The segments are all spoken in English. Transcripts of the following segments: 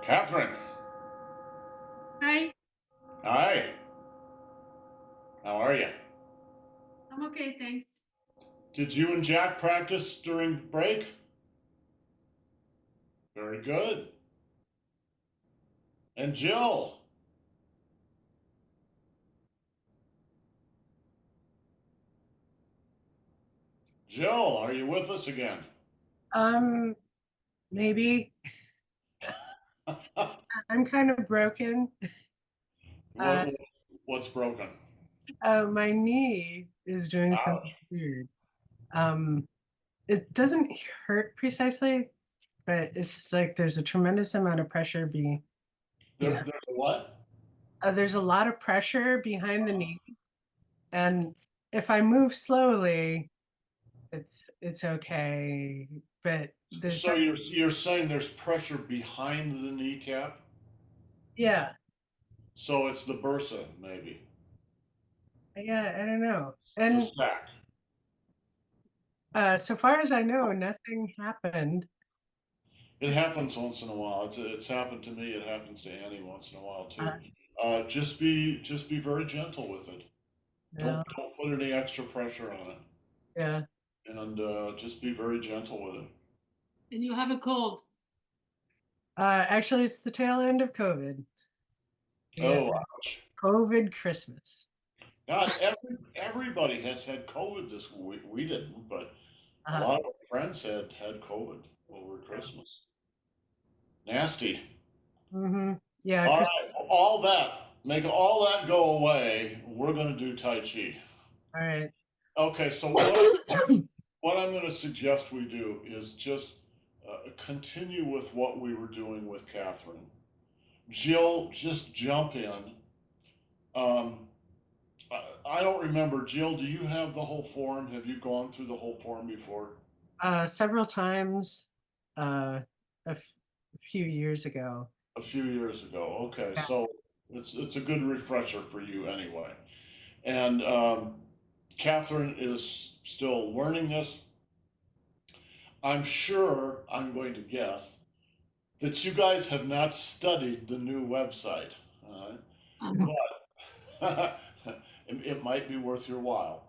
Catherine, Hi, hi. How are you? I'm okay, thanks. Did you and Jack practice during break? Very good. And Jill, Jill, are you with us again? Um, Maybe I'm kind of broken. What, Uh, what's broken? my knee is doing something Ouch. weird. Um, it doesn't hurt precisely, but it's like there's a tremendous amount of pressure behind. There's a what? There's a lot of pressure behind the knee, and if I move slowly, it's okay. But there's So you're saying there's pressure behind the kneecap? yeah, So it's the bursa, maybe. yeah, I don't know. The And stack. so far as I know, nothing happened. It happens once in a while. It's happened to me. It happens to Annie once in a while Uh, too. Just be very gentle with it. yeah, Don't put any extra pressure on it, yeah. and just be very gentle with it. And you have a cold. Actually, it's the tail end of COVID. We had Oh, ouch! COVID Christmas. God, everybody has had COVID this week. We didn't, but a Uh, lot of our friends had COVID over Christmas. Nasty. hmm Yeah, All Chris. right, make all that go away. We're gonna do Tai Chi. All right. Okay, so what I'm going to suggest we do is just continue with what we were doing with Catherine. Jill, just jump in. Um, I don't remember. Jill, do you have the whole form? Have you gone through the whole form before? Several times, uh, a few years ago. A few years ago. Okay, Yeah. so it's a good refresher for you anyway. And Catherine is still learning this. I'm sure, I'm going to guess, that you guys have not studied the new website. All Um, right? But it might be worth your while,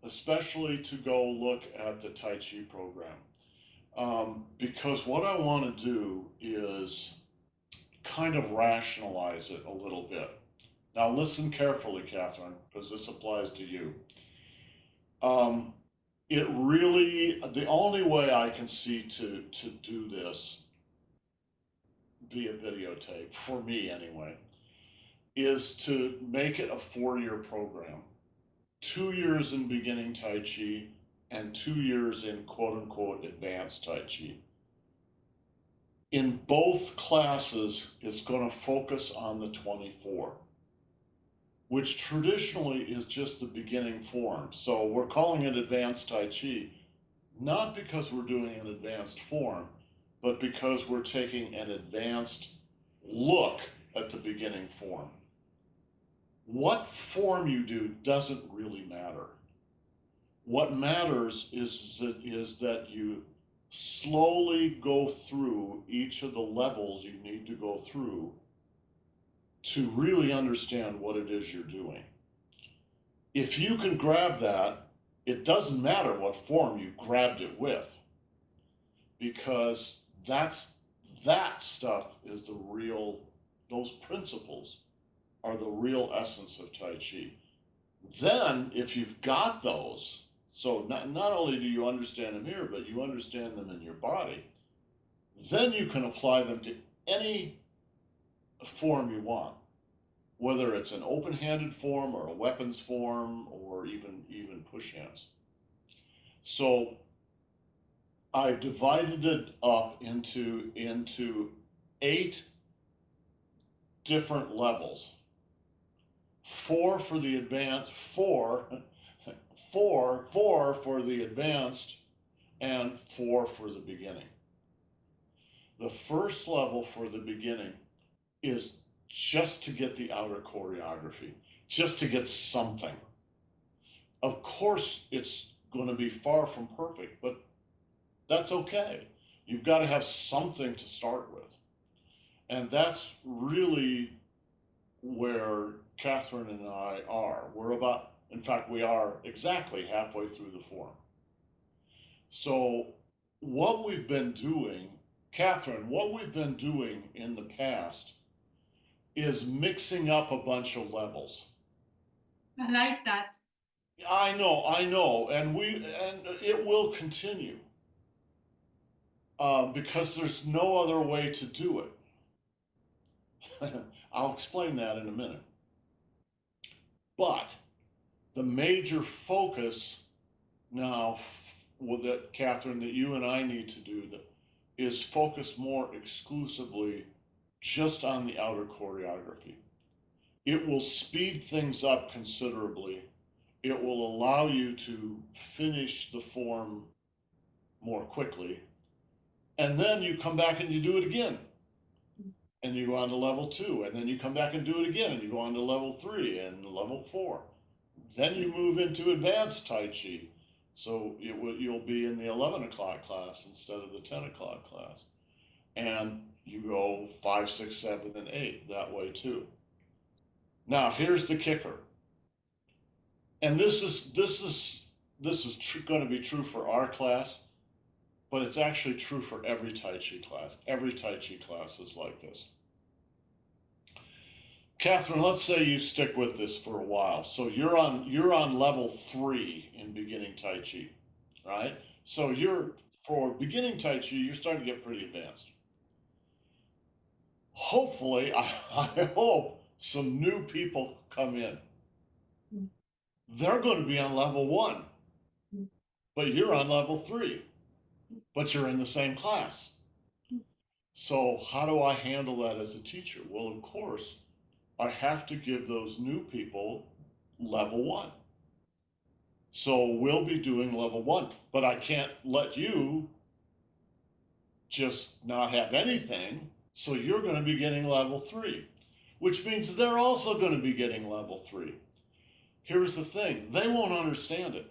especially to go look at the Tai Chi program. Because what I want to do is kind of rationalize it a little bit. Now, listen carefully, Catherine, because this applies to you. Um, the only way I can see to do this via videotape, for me anyway, is to make it a 4-year program. 2 years in beginning Tai Chi and 2 years in quote unquote advanced Tai Chi. In both classes, it's going to focus on the 24, which traditionally is just the beginning form. So we're calling it advanced Tai Chi, not because we're doing an advanced form, but because we're taking an advanced look at the beginning form. What form you do doesn't really matter. What matters is that you slowly go through each of the levels you need to go through to really understand what it is you're doing. If you can grab that, it doesn't matter what form you grabbed it with, because that stuff is the real, those principles are the real essence of Tai Chi. Then, if you've got those, so not only do you understand them here, but you understand them in your body, then you can apply them to any form you want, whether it's an open-handed form or a weapons form or even push hands. So I divided it up into 8 different levels. Four for the advanced, four for the advanced, and 4 for the beginning. The first level for the beginning is just to get the outer choreography, just to get something. Of course, it's going to be far from perfect, but that's okay. You've got to have something to start with. And that's really where Catherine and I are. We're about, in fact, we are exactly halfway through the form. So, what we've been doing, Catherine, what we've been doing in the past is mixing up a bunch of levels. I like that. I know, and it will continue because there's no other way to do it. I'll explain that in a minute. But the major focus now, that Catherine, that you and I need to do, that is focus more exclusively just on the outer choreography. It will speed things up considerably. It will allow you to finish the form more quickly. And then you come back and you do it again. And you go on to level 2. And then you come back and do it again. And you go on to level 3 and level 4. Then you move into advanced Tai Chi. So you'll be in the 11 o'clock class instead of the 10 o'clock class. And you go 5, 6, 7, and 8 that way too. Now here's the kicker. And this is going to be true for our class, but it's actually true for every Tai Chi class. Every Tai Chi class is like this. Catherine, let's say you stick with this for a while. So you're on level 3 in beginning Tai Chi, right? So for beginning Tai Chi, you're starting to get pretty advanced. Hopefully, I hope some new people come in. They're going to be on level 1, but you're on level 3, but you're in the same class. So how do I handle that as a teacher? Well, of course, I have to give those new people level 1. So we'll be doing level 1, but I can't let you just not have anything. So you're going to be getting level 3, which means they're also going to be getting level 3. Here's the thing, they won't understand it.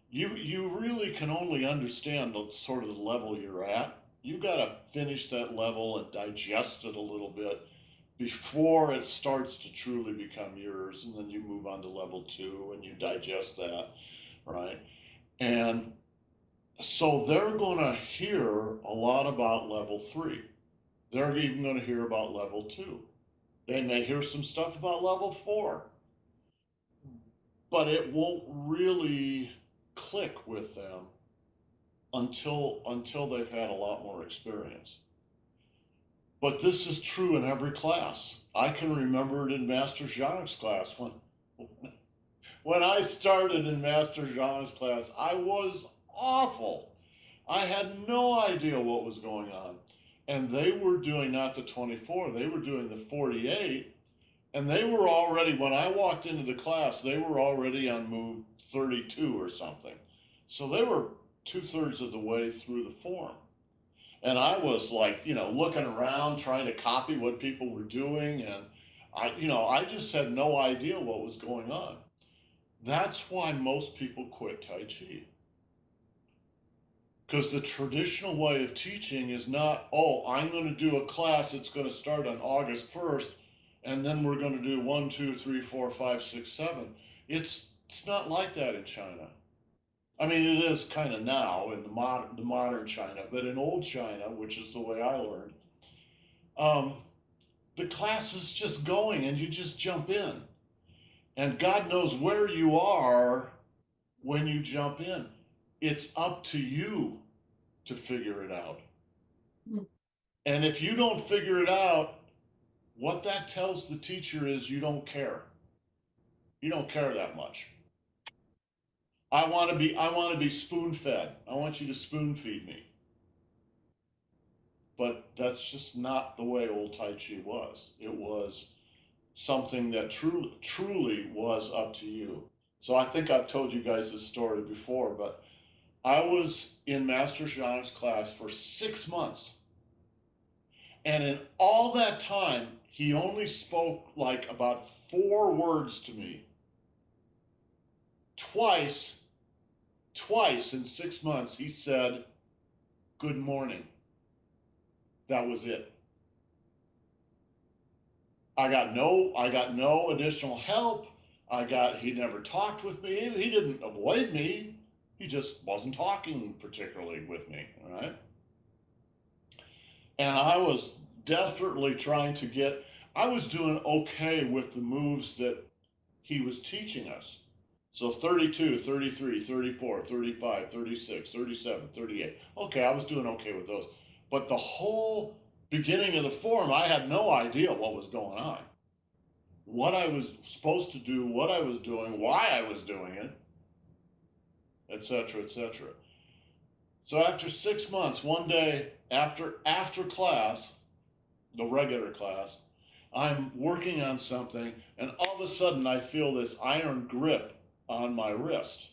You really can only understand the sort of the level you're at. You got to finish that level and digest it a little bit before it starts to truly become yours, and then you move on to level 2 and you digest that, right? And so they're going to hear a lot about level 3. They're even going to hear about level 2. They may hear some stuff about level 4, but it won't really click with them until they've had a lot more experience. But this is true in every class. I can remember it in Master Zhang's class. When I started in Master Zhang's class, I was awful. I had no idea what was going on. And they were doing not the 24, they were doing the 48. And they were already, when I walked into the class, they were already on move 32 or something. So they were 2/3 of the way through the form. And I was like, looking around, trying to copy what people were doing. And I just had no idea what was going on. That's why most people quit Tai Chi. Because the traditional way of teaching is not, oh, I'm going to do a class that's going to start on August 1st, and then we're going to do 1, 2, 3, 4, 5, 6, 7. It's not like that in China. I mean, it is kind of now in the modern China, but in old China, which is the way I learned, the class is just going and you just jump in. And God knows where you are when you jump in. It's up to you to figure it out. And if you don't figure it out, what that tells the teacher is you don't care. You don't care that much. I want to be spoon fed. I want you to spoon feed me. But that's just not the way old Tai Chi was. It was something that truly was up to you. So I think I've told you guys this story before, but I was in Master Zhang's class for 6 months. And in all that time, he only spoke like about 4 words to me. Twice in 6 months, he said, "Good morning." That was it. I got no additional help. He never talked with me. He didn't avoid me. He just wasn't talking particularly with me, right? And I was desperately trying to get, I was doing okay with the moves that he was teaching us. So 32, 33, 34, 35, 36, 37, 38. Okay, I was doing okay with those. But the whole beginning of the form, I had no idea what was going on, what I was supposed to do, what I was doing, why I was doing it, etc., etc. So after 6 months, one day after class, the regular class, I'm working on something, and all of a sudden I feel this iron grip on my wrist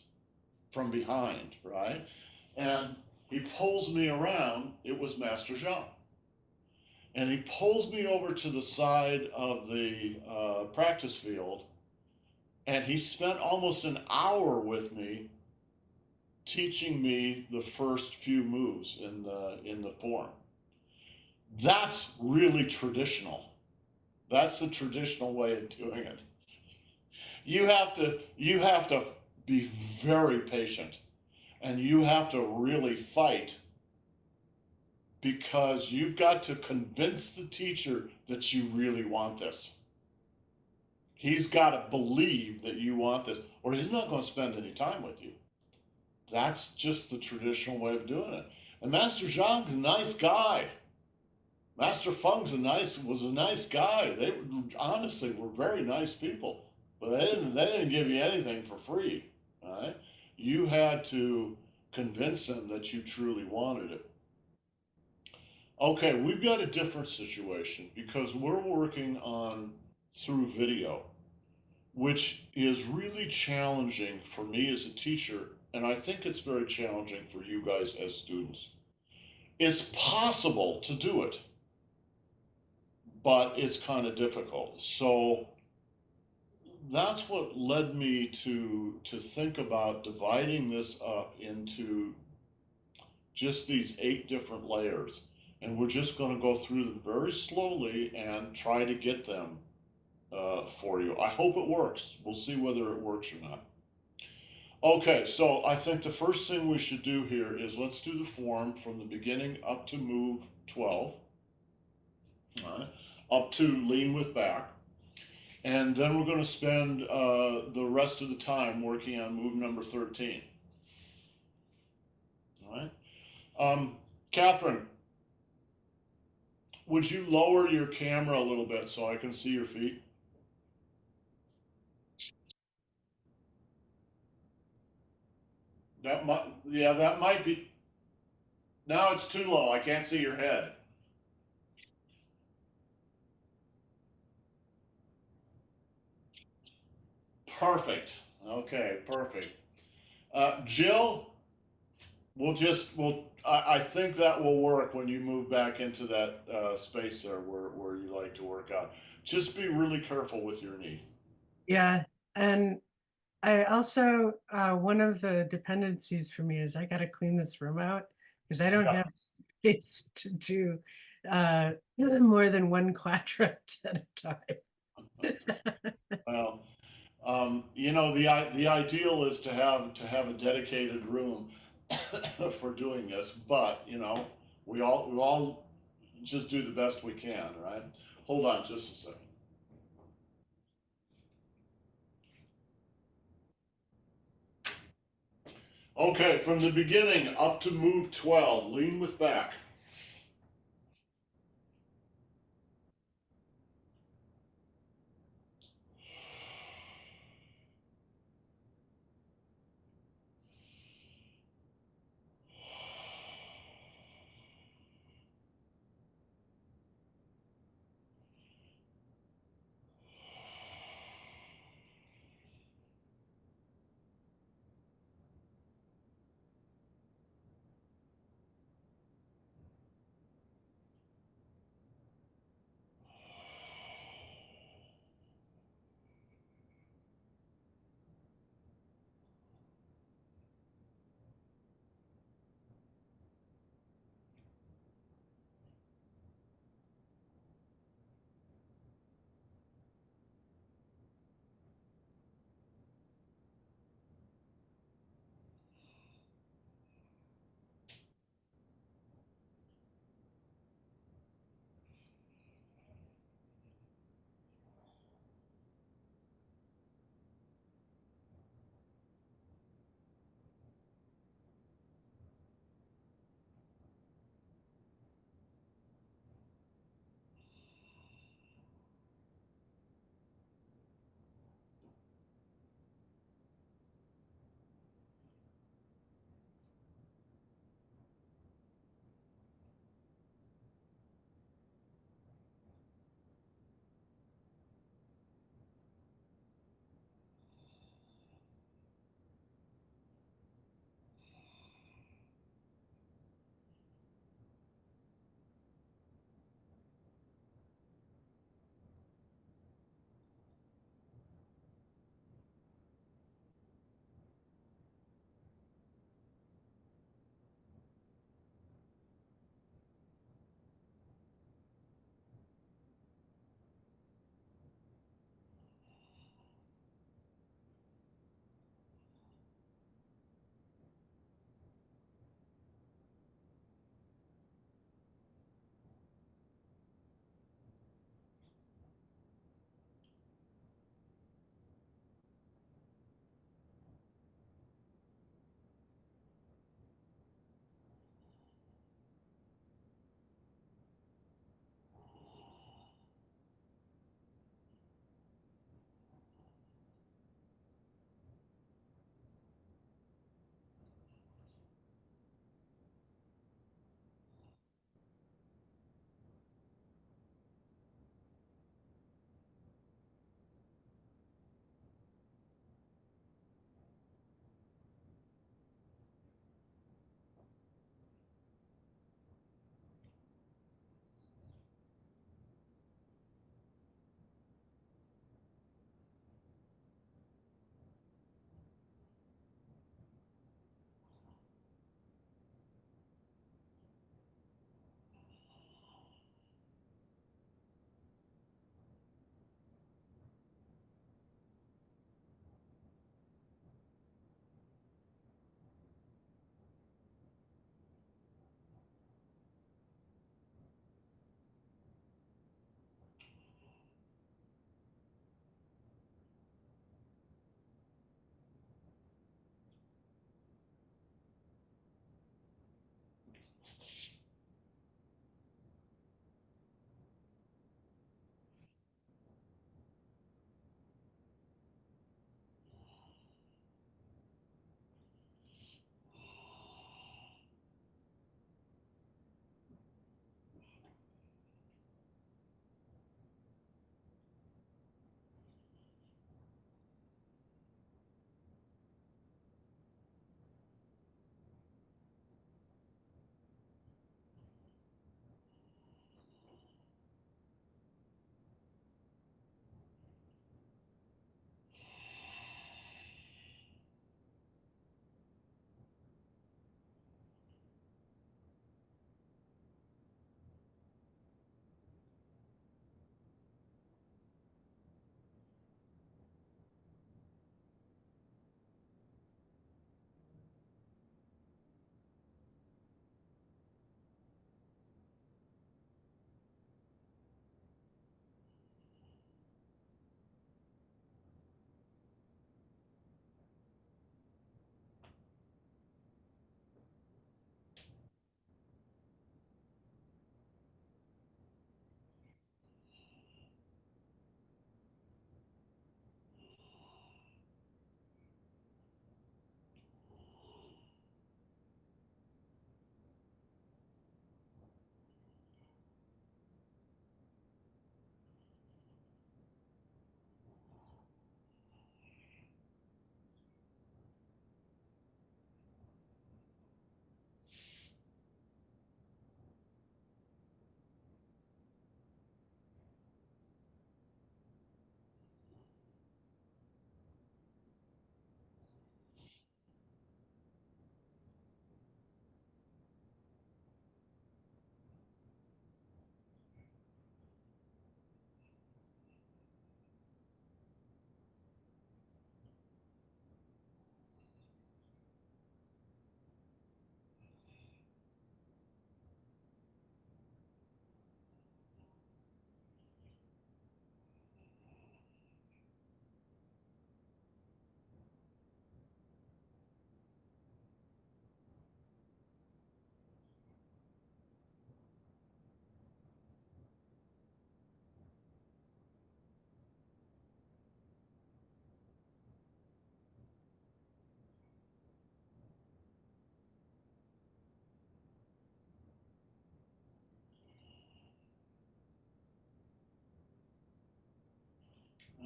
from behind, right? And he pulls me around. It was Master Jean. And he pulls me over to the side of the practice field, and he spent almost an hour with me teaching me the first few moves in the form. That's really traditional. That's the traditional way of doing it. You have to be very patient, and you have to really fight, because you've got to convince the teacher that you really want this. He's got to believe that you want this, or he's not going to spend any time with you. That's just the traditional way of doing it. And Master Zhang's a nice guy. Master Feng's was a nice guy. They honestly were very nice people, but they didn't give you anything for free. All right, you had to convince them that you truly wanted it. Okay, we've got a different situation because we're working on through video, which is really challenging for me as a teacher, and I think it's very challenging for you guys as students. It's possible to do it, but it's kind of difficult. So that's what led me to think about dividing this up into just these 8 different layers. And we're just going to go through them very slowly and try to get them for you. I hope it works. We'll see whether it works or not. Okay, so I think the first thing we should do here is let's do the form from the beginning up to move 12, all right, up to lean with back. And then we're going to spend the rest of the time working on move number 13. All right. Catherine, would you lower your camera a little bit so I can see your feet? Yeah, that might be. Now it's too low. I can't see your head. Perfect. Okay, perfect. Jill, I think that will work when you move back into that space there where you like to work out. Just be really careful with your knee. Yeah. And I also, one of the dependencies for me is I got to clean this room out because I don't Yeah. have space to do more than one quadrant at a time. Well, the ideal is to have a dedicated room for doing this, but we all just do the best we can, right? Hold on just a second. Okay, from the beginning up to move 12, lean with back.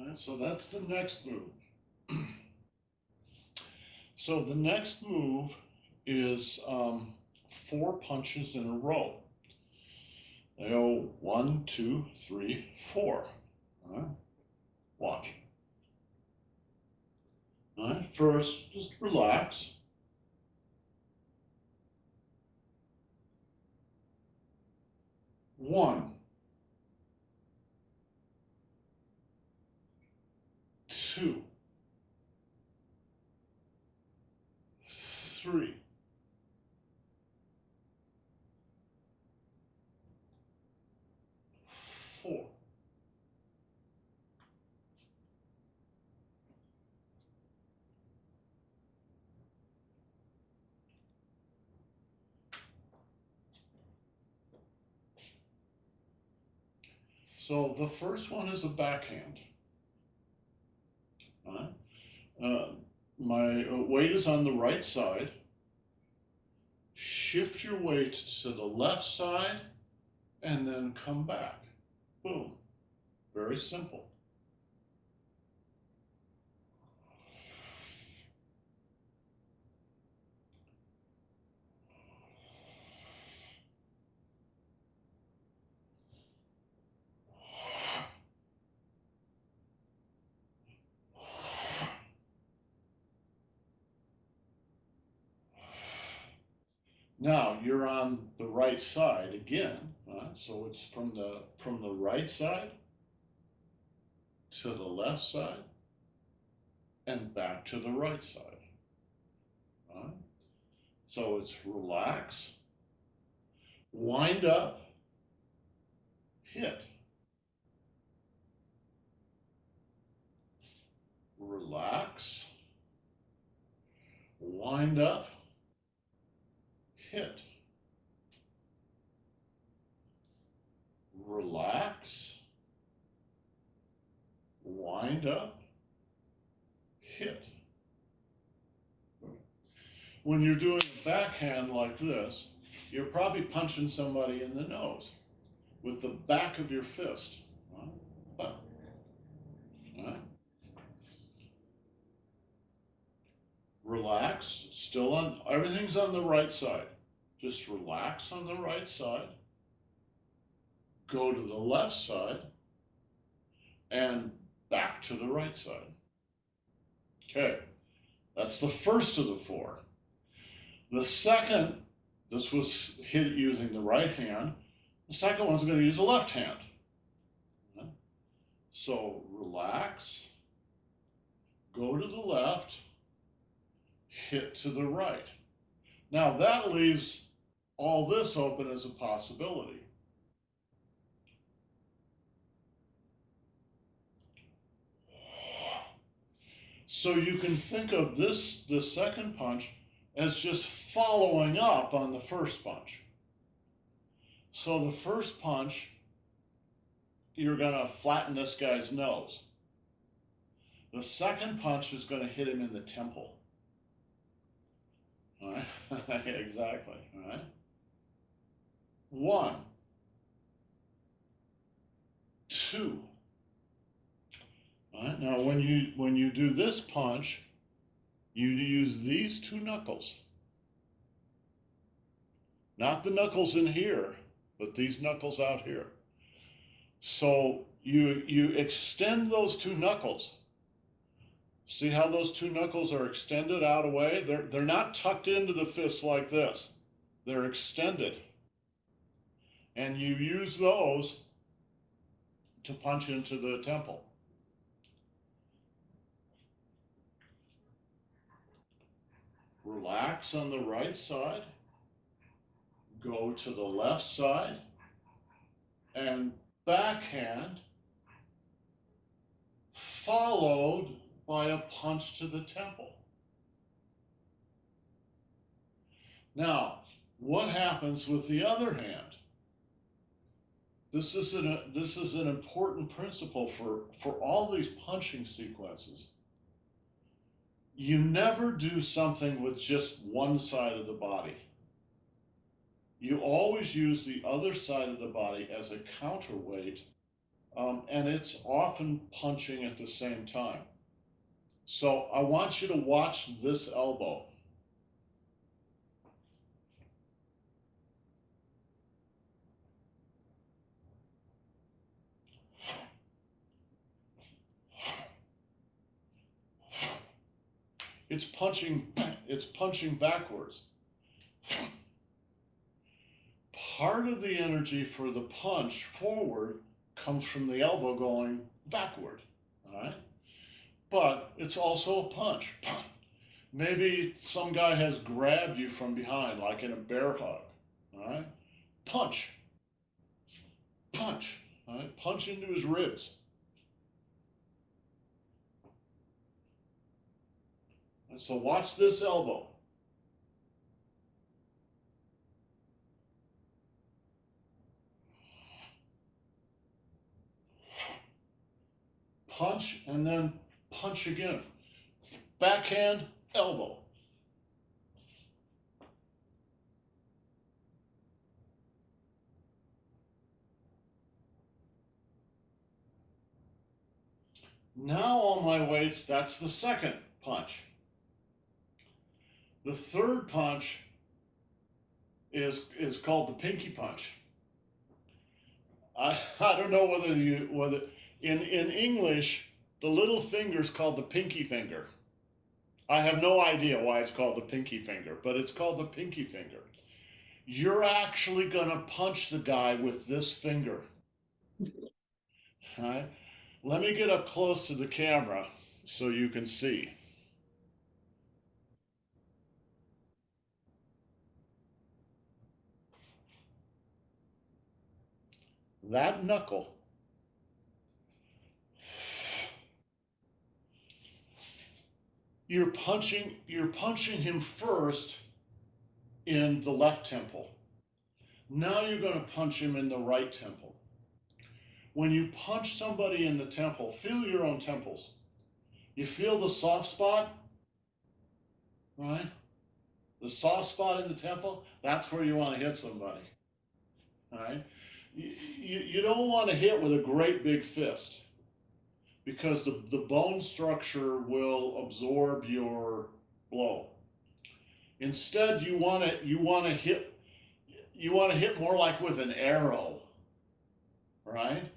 All right, so that's the next move. So the next move is 4 punches in a row. They go 1, 2, 3, 4. All right, watch. All right, first, just relax. 1, 2, 3, 4. So the first one is a backhand. All right. My weight is on the right side. Shift your weight to the left side and then come back. Boom. Very simple. Now you're on the right side again, so it's from the right side to the left side and back to the right side. So it's relax, wind up, hit. Relax, wind up, hit. Relax, wind up, hit. When you're doing a backhand like this, you're probably punching somebody in the nose with the back of your fist. All right. Relax, still on, everything's on the right side. Just relax on the right side. Go to the left side and back to the right side. Okay, that's the first of the 4. The second, this was hit using the right hand. The second one's going to use the left hand. So relax, go to the left, hit to the right. Now that leaves all this open as a possibility. So you can think of this, the second punch, as just following up on the first punch. So the first punch, you're going to flatten this guy's nose. The second punch is going to hit him in the temple. All right, exactly. All right. 1, 2. All right. Now, when you do this punch, you use these 2 knuckles, not the knuckles in here, but these knuckles out here. So you extend those 2 knuckles. See how those 2 knuckles are extended out away? They're not tucked into the fist like this. They're extended. And you use those to punch into the temple. Relax on the right side. Go to the left side. And backhand, followed by a punch to the temple. Now, what happens with the other hand? This is an important principle for all these punching sequences. You never do something with just one side of the body. You always use the other side of the body as a counterweight and it's often punching at the same time. So I want you to watch this elbow. It's punching backwards. Part of the energy for the punch forward comes from the elbow going backward, all right? But it's also a punch. Maybe some guy has grabbed you from behind, like in a bear hug, all right? Punch, punch, all right? Punch into his ribs. And so watch this elbow. Punch and then punch again. Backhand, elbow. Now on my weights, that's the second punch. The third punch is called the pinky punch. I don't know whether in English the little finger is called the pinky finger. I have no idea why it's called the pinky finger, but it's called the pinky finger. You're actually gonna punch the guy with this finger. All right? Let me get up close to the camera so you can see. That knuckle, you're punching him first in the left temple. Now you're going to punch him in the right temple. When you punch somebody in the temple, feel your own temples. You feel the soft spot, right? The soft spot in the temple, that's where you want to hit somebody, right? You don't want to hit with a great big fist because the bone structure will absorb your blow. Instead, you want to hit more like with an arrow, right?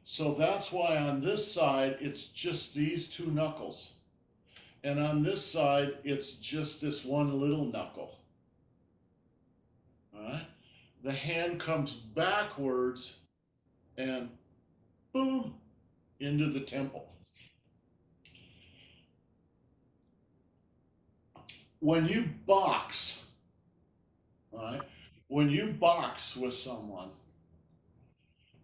So that's why on this side it's just these two knuckles, and on this side it's just this one little knuckle. All right, the hand comes backwards and boom into the temple. When you box, all right, when you box with someone,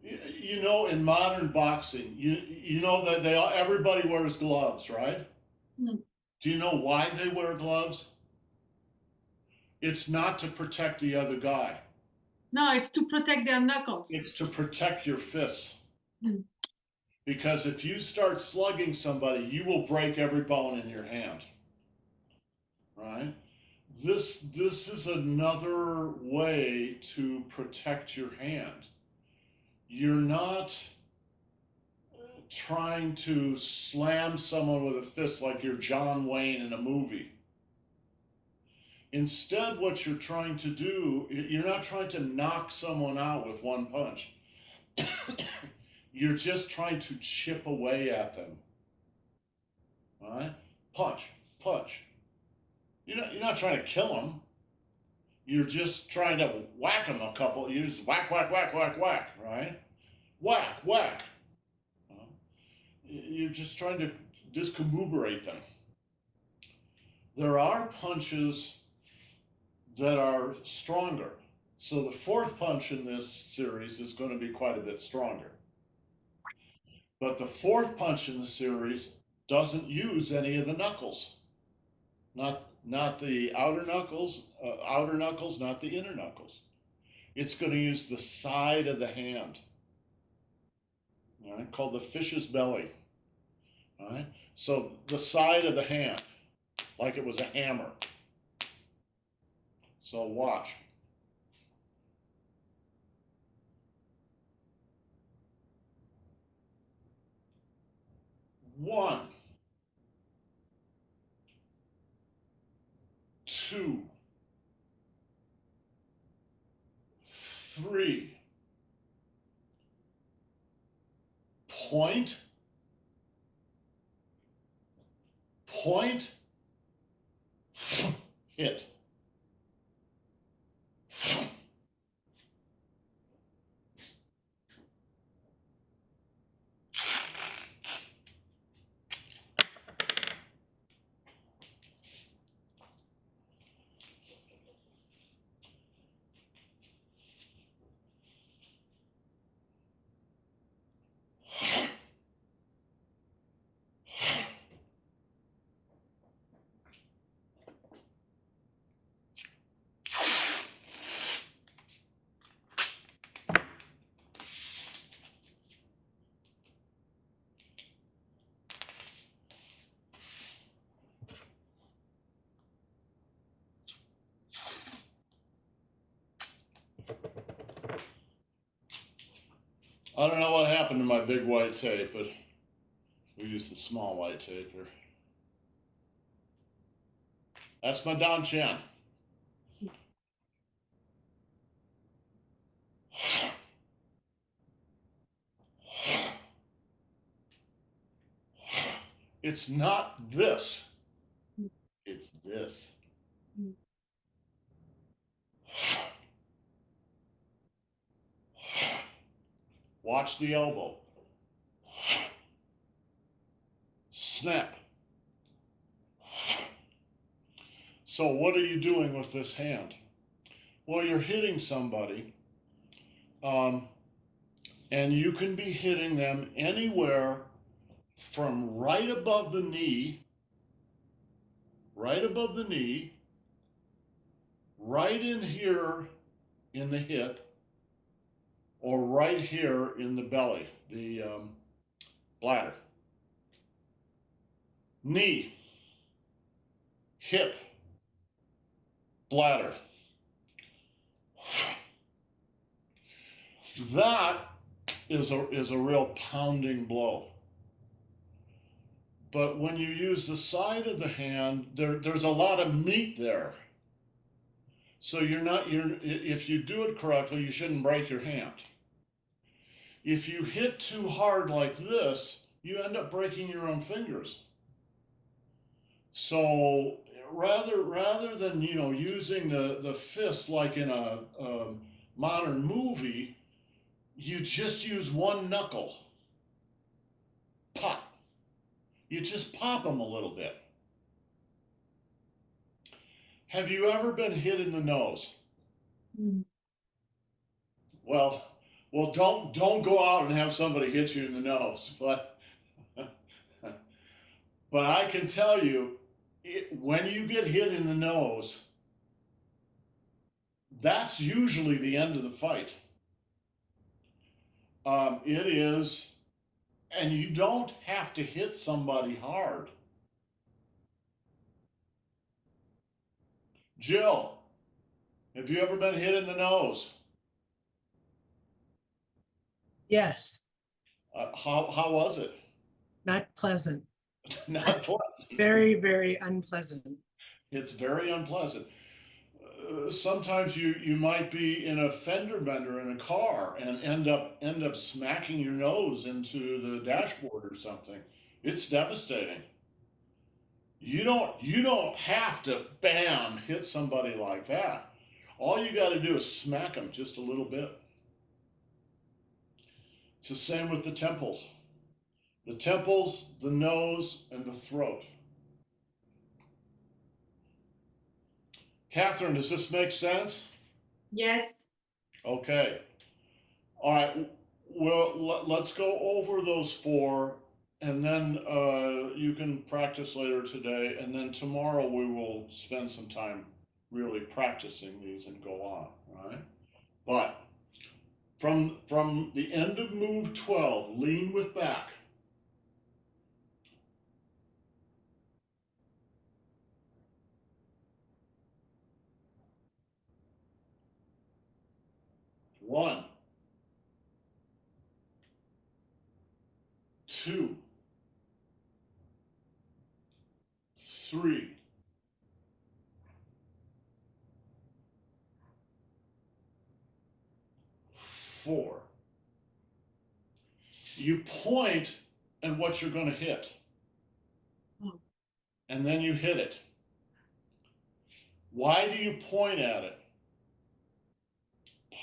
you know, in modern boxing, you know that everybody wears gloves, right? Mm. Do you know why they wear gloves? It's not to protect the other guy. No, it's to protect their knuckles. It's to protect your fists. Mm. Because if you start slugging somebody, you will break every bone in your hand. Right? This is another way to protect your hand. You're not trying to slam someone with a fist like you're John Wayne in a movie. Instead, what you're trying to do, you're not trying to knock someone out with one punch. You're just trying to chip away at them. All right? Punch, punch. You're not trying to kill them. You're just trying to whack them a couple. You just whack, whack, whack, whack, whack, right? Whack, whack. You're just trying to discombobulate them. There are punches that are stronger. So the fourth punch in this series is going to be quite a bit stronger. But the fourth punch in the series doesn't use any of the knuckles. Not the outer knuckles, not the inner knuckles. It's going to use the side of the hand, all right, called the fish's belly. All right, so the side of the hand, like it was a hammer. So watch. 1, 2, 3. Point, point, hit. I don't know what happened to my big white tape, but we use the small white tape here. That's my Dan Chen. It's not this. It's this. Watch the elbow. Snap. So what are you doing with this hand? Well, you're hitting somebody, and you can be hitting them anywhere from right above the knee, right in here in the hip, or right here in the belly, the bladder. Knee, hip, bladder. That is a real pounding blow. But when you use the side of the hand, there's a lot of meat there. So if you do it correctly, you shouldn't break your hand. If you hit too hard like this, you end up breaking your own fingers. So rather than using the fist like in a modern movie, you just use one knuckle. Pop. You just pop them a little bit. Have you ever been hit in the nose? Mm. Well, don't go out and have somebody hit you in the nose, but I can tell you, when you get hit in the nose, that's usually the end of the fight. It is, and you don't have to hit somebody hard. Jill, have you ever been hit in the nose? Yes, How was it? not pleasant. Not pleasant. Very, very unpleasant. It's very unpleasant. Sometimes you might be in a fender bender in a car and end up smacking your nose into the dashboard or something. It's devastating. You don't have to bam hit somebody like that. All you got to do is smack them just a little bit. It's the same with the temples. The temples, the nose, and the throat. Catherine, does this make sense? Yes. Okay. All right. Well, let's go over those 4, and then you can practice later today, and then tomorrow we will spend some time really practicing these and go on. All right. But from the end of move 12, lean with back. One, 2, 3, 4. You point at what you're going to hit, and then you hit it. Why do you point at it?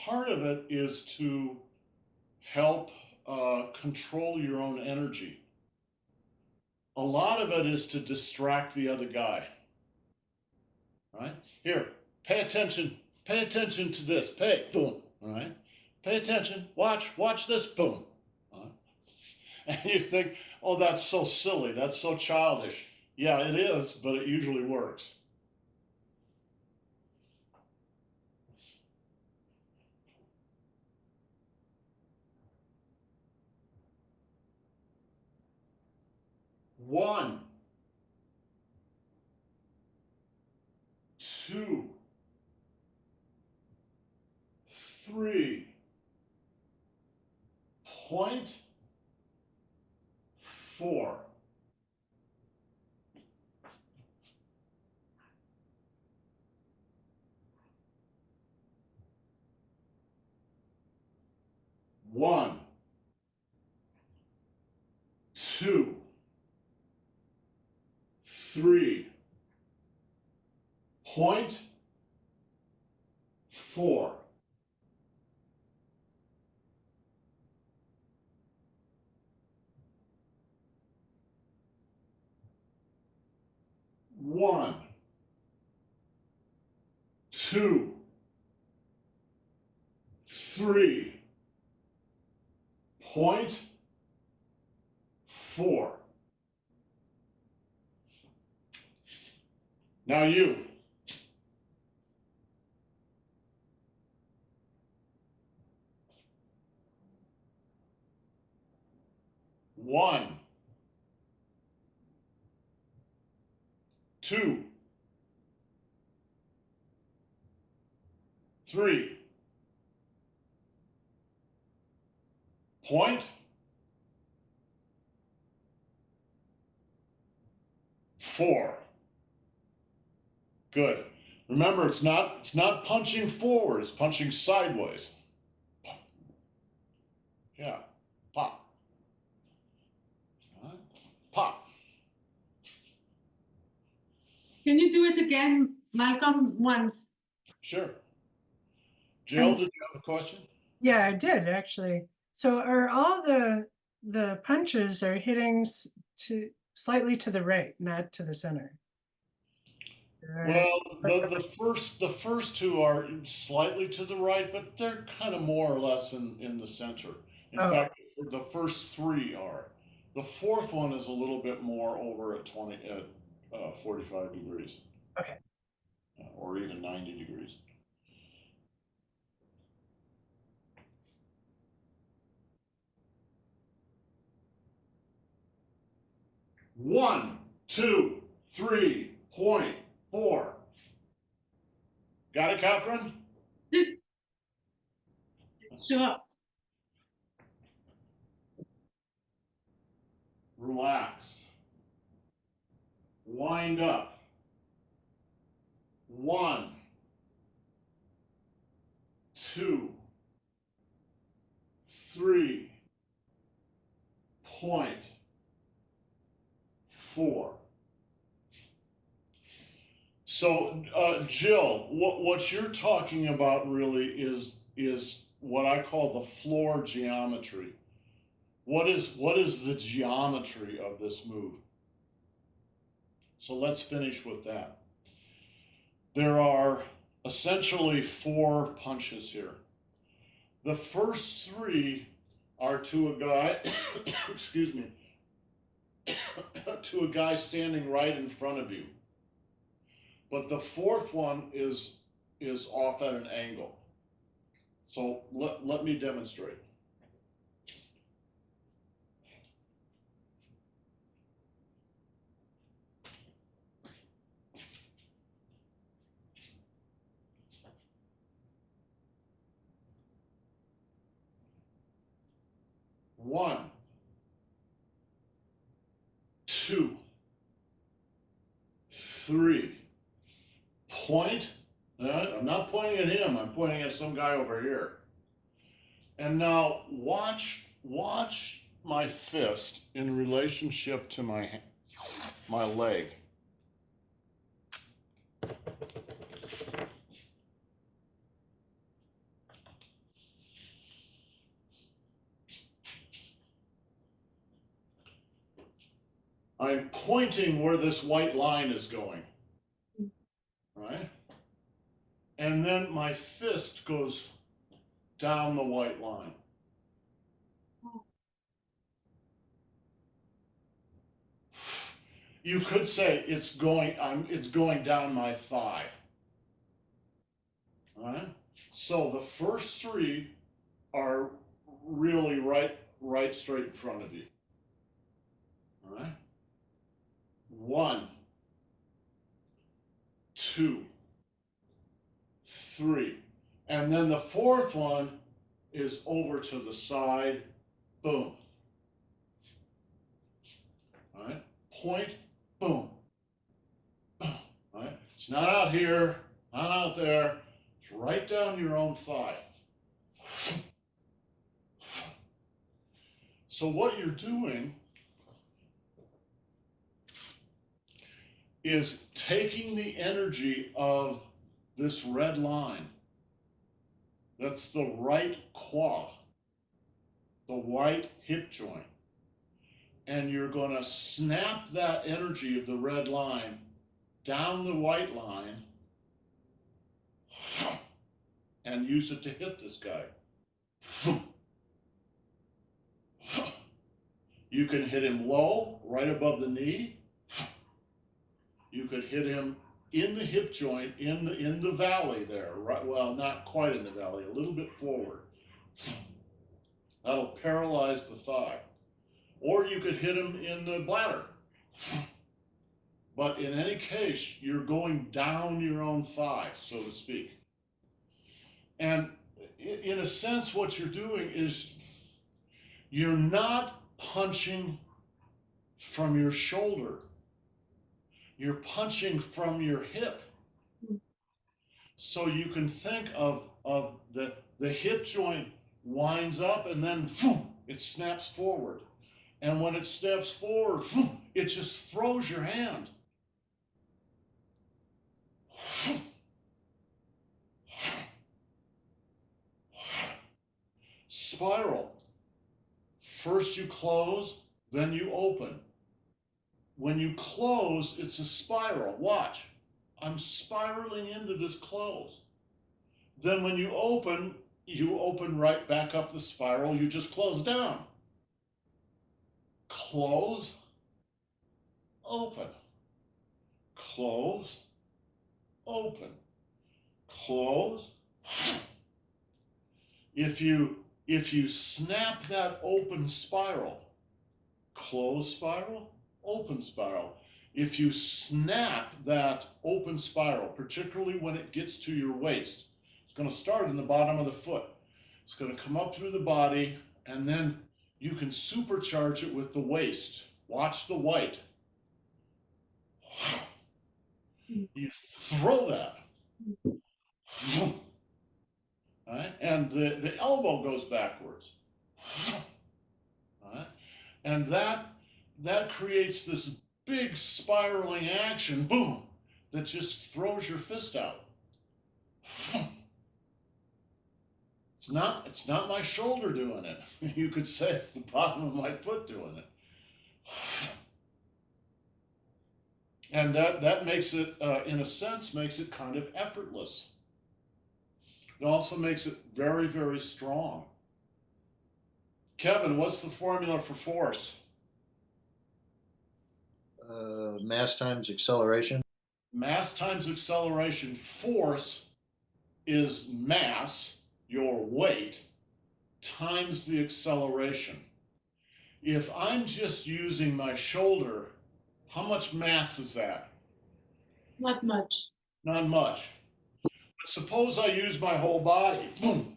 Part of it is to help control your own energy. A lot of it is to distract the other guy. Right? Here, pay attention. Pay attention to this. Boom. All right? Pay attention. Watch this. Boom. All right? And you think, oh, that's so silly. That's so childish. Yeah, it is, but it usually works. One, two, three. Point, 4. One, two, three. Point, 4. One, two, three. Point, 4. Now you. One, two, three. Point, 4. Good. Remember, it's not punching forward, it's punching sideways. Yeah. Pop. All right. Pop. Can you do it again, Malcolm, once? Sure. Jill, did you have a question? Yeah, I did actually. So are all the punches are hitting to slightly to the right, not to the center? Or- Well, the first two are slightly to the right, but they're kind of more or less in the center. In Oh, fact, the first 3 are. The fourth one is a little bit more over at 45 degrees, okay. or even 90 degrees. One, two, three, point, 4. Got it, Catherine? Sure. Relax. Wind up. 1, 2, 3, point, 4. So, Jill, what you're talking about really is what I call the floor geometry. What is the geometry of this move? So let's finish with that. There are essentially 4 punches here. The first 3 are to a guy, excuse me, to a guy standing right in front of you. But the fourth one is off at an angle. So let me demonstrate. One, two, 3. Point. I'm not pointing at him. I'm pointing at some guy over here. And now watch my fist in relationship to my leg. I'm pointing where this white line is going, right? And then my fist goes down the white line. You could say it's going down my thigh. All right? So the first 3 are really right straight in front of you. All right? 1, 2, 3. And then the 4th one is over to the side. Boom. All right? Point, boom. Boom. All right? It's not out here, not out there. It's right down your own thigh. So what you're doing is taking the energy of this red line. That's the right quad, the right hip joint. And you're going to snap that energy of the red line down the white line and use it to hit this guy. You can hit him low, right above the knee. You could hit him in the hip joint, in the valley there, right? Well, not quite in the valley, a little bit forward. That'll paralyze the thigh. Or you could hit him in the bladder. But in any case, you're going down your own thigh, so to speak. And in a sense, what you're doing is you're not punching from your shoulder. You're punching from your hip. So you can think of the hip joint winds up and then it snaps forward. And when it snaps forward, it just throws your hand. Spiral. First you close, then you open. When you close, it's a spiral. Watch. I'm spiraling into this close. Then when you open right back up the spiral. You just close down. Close, open. Close, open. Close. If you snap that open spiral, close spiral, open spiral. If you snap that open spiral, particularly when it gets to your waist, it's going to start in the bottom of the foot. It's going to come up through the body, and then you can supercharge it with the waist. Watch the white. You throw that. Right? And the elbow goes backwards. Right? And that creates this big spiraling action, boom, that just throws your fist out. It's not my shoulder doing it. You could say it's the bottom of my foot doing it. And that makes it, in a sense, makes it kind of effortless. It also makes it very, very strong. Kevin, what's the formula for force? Mass times acceleration. Mass times acceleration. Force is mass, your weight, times the acceleration. If I'm just using my shoulder, how much mass is that? Not much. Not much. But suppose I use my whole body. Boom.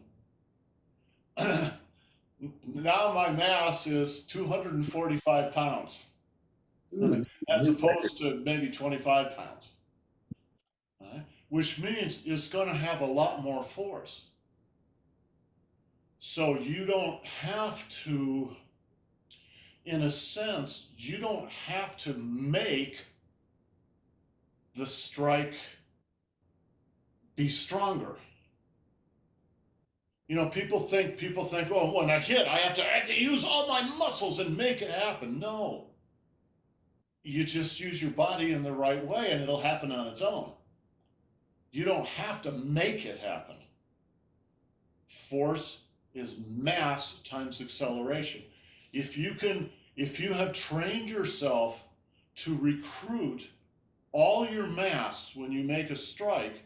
Now my mass is 245 pounds, as opposed to maybe 25 pounds. right? Which means it's going to have a lot more force. So you don't have to, in a sense, you don't have to make the strike be stronger. You know, people think, oh, when I hit, I have to use all my muscles and make it happen. No, you just use your body in the right way, and it'll happen on its own. You don't have to make it happen. Force is mass times acceleration. If you have trained yourself to recruit all your mass when you make a strike,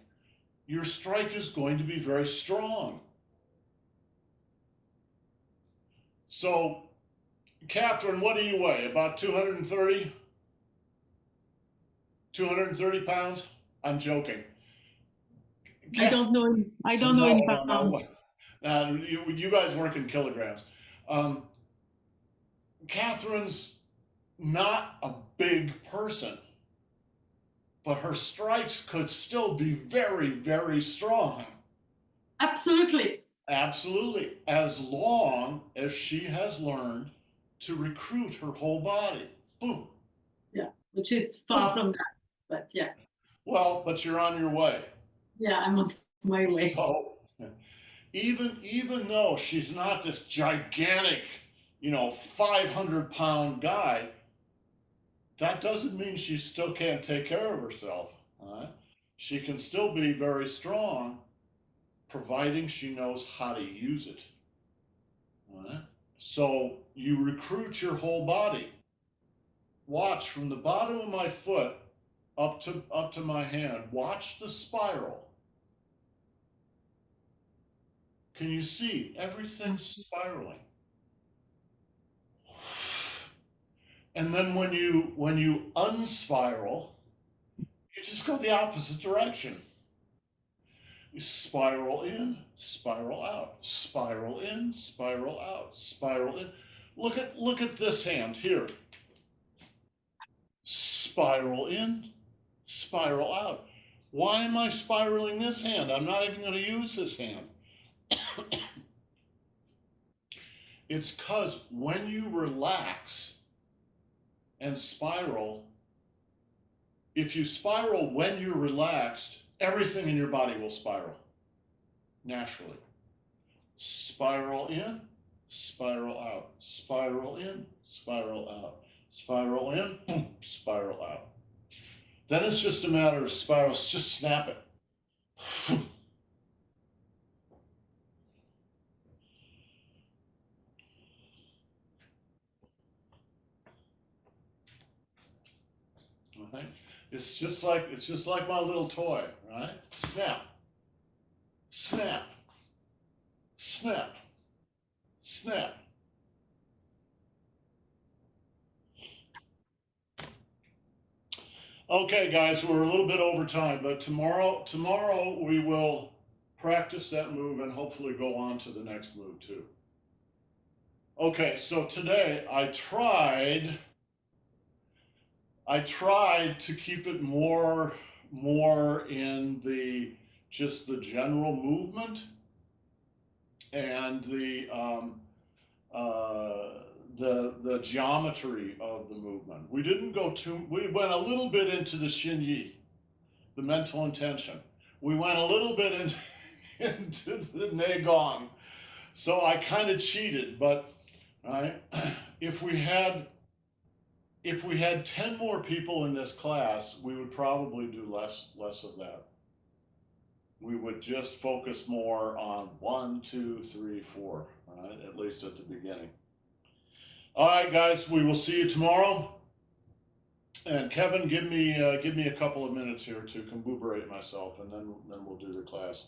your strike is going to be very strong. So, Catherine, what do you weigh? About 230? 230 pounds? I'm joking. I don't know. I don't know in pounds. No. You guys work in kilograms. Catherine's not a big person, but her strikes could still be very, very strong. Absolutely. Absolutely, as long as she has learned to recruit her whole body. Boom. Yeah, which is far from that, but yeah. Well, but you're on your way. Yeah, I'm on my way. So, even though she's not this gigantic, 500-pound guy, that doesn't mean she still can't take care of herself. She can still be very strong, providing she knows how to use it. So you recruit your whole body. Watch from the bottom of my foot up to my hand. Watch the spiral. Can you see everything's spiraling? And then when you unspiral, you just go the opposite direction. You spiral in, spiral out, spiral in, spiral out, spiral in. Look at this hand here. Spiral in, spiral out. Why am I spiraling this hand? I'm not even going to use this hand. It's because when you relax and spiral, if you spiral when you're relaxed, everything in your body will spiral naturally. Spiral in, spiral out, spiral in, spiral out, spiral in, boom, spiral out. Then it's just a matter of spirals, just snap it. Right? It's just like my little toy, right? Snap, snap, snap, snap. Okay, guys, we're a little bit over time, but tomorrow we will practice that move and hopefully go on to the next move too. Okay, so today I tried to keep it more in just the general movement and the geometry of the movement. We went a little bit into the Xinyi, the mental intention. We went a little bit into the Neigong. So I kind of cheated, but right, if we had 10 more people in this class, we would probably do less of that. We would just focus more on 1, 2, 3, 4, right? At least at the beginning. All right, guys, we will see you tomorrow. And Kevin, give me a couple of minutes here to combuberate myself, and then we'll do the class.